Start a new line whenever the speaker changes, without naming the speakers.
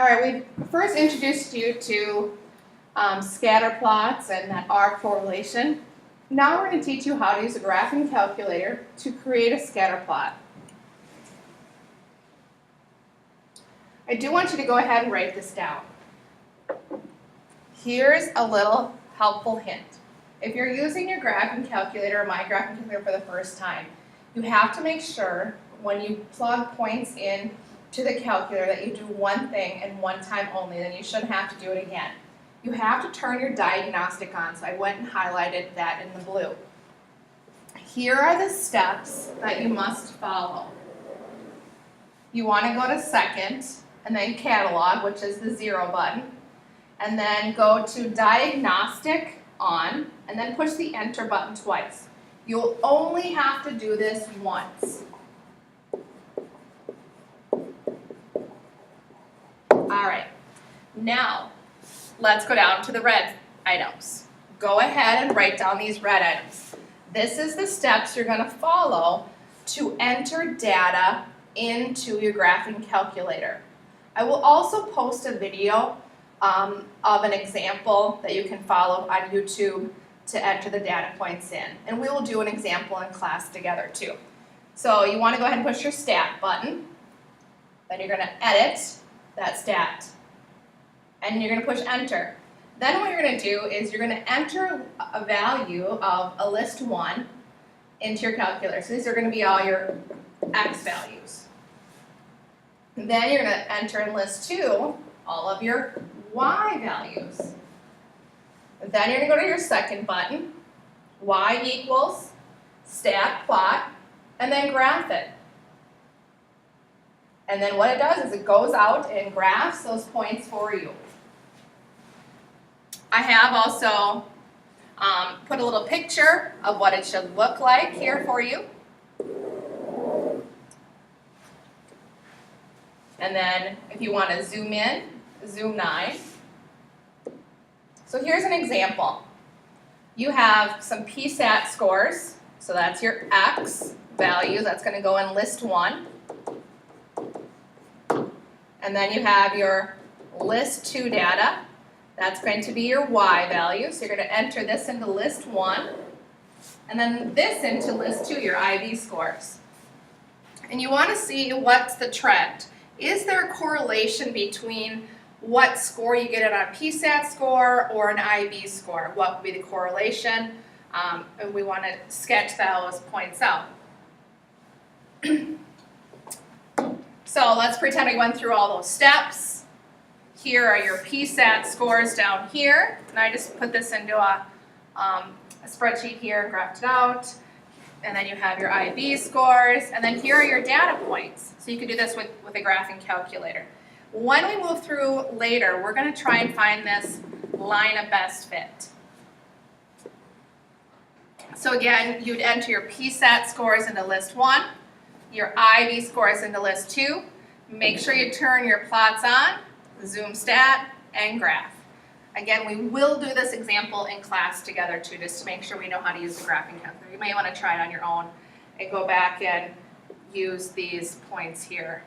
All right, we first introduced you to scatter plots and that R correlation. Now we're going to teach you how to use a graphing calculator to create a scatter plot. I do want you to go ahead and write this down. Here's a little helpful hint. If you're using your graphing calculator or my graphing calculator for the first time, you have to make sure when you plug points in to the calculator that you do one thing and one time only, then you shouldn't have to do it again. You have to turn your diagnostic on, so I went and highlighted that in the blue. Here are the steps that you must follow. You want to go to second, and then catalog, which is the 0 button, and then go to diagnostic on, and then push the enter button twice. You'll only have to do this once. All right, now let's go down to the red items. Go ahead and write down these red items. This is the steps you're going to follow to enter data into your graphing calculator. I will also post a video of an example that you can follow on YouTube to enter the data points in. And we will do an example in class together too. So you want to go ahead and push your stat button. Then you're going to edit that stat. And you're going to push enter. Then what you're going to do is you're going to enter a value of a list 1 into your calculator. So these are going to be all your x values. And then you're going to enter in list 2 all of your y values. And then you're going to go to your second button, y equals stat plot, and then graph it. And then what it does is it goes out and graphs those points for you. I have also put a little picture of what it should look like here for you. And then if you want to zoom in, zoom 9. So here's an example. You have some PSAT scores, so that's your X values, that's going to go in list 1. And then you have your list 2 data, that's going to be your Y value, so you're going to enter this into list 1, and then this into list 2, your IB scores. And you want to see what's the trend. Is there a correlation between what score you get on a PSAT score or an IB score? What would be the correlation? And we want to sketch those points out. So let's pretend we went through all those steps. Here are your PSAT scores down here. And I just put this into a spreadsheet here and graphed it out. And then you have your IB scores. And then here are your data points. So you can do this with a graphing calculator. When we move through later, we're going to try and find this line of best fit. So again, you'd enter your PSAT scores into list 1, your IB scores into list 2. Make sure you turn your plots on, zoom stat, and graph. Again, we will do this example in class together too, just to make sure we know how to use the graphing calculator. You may want to try it on your own and go back and use these points here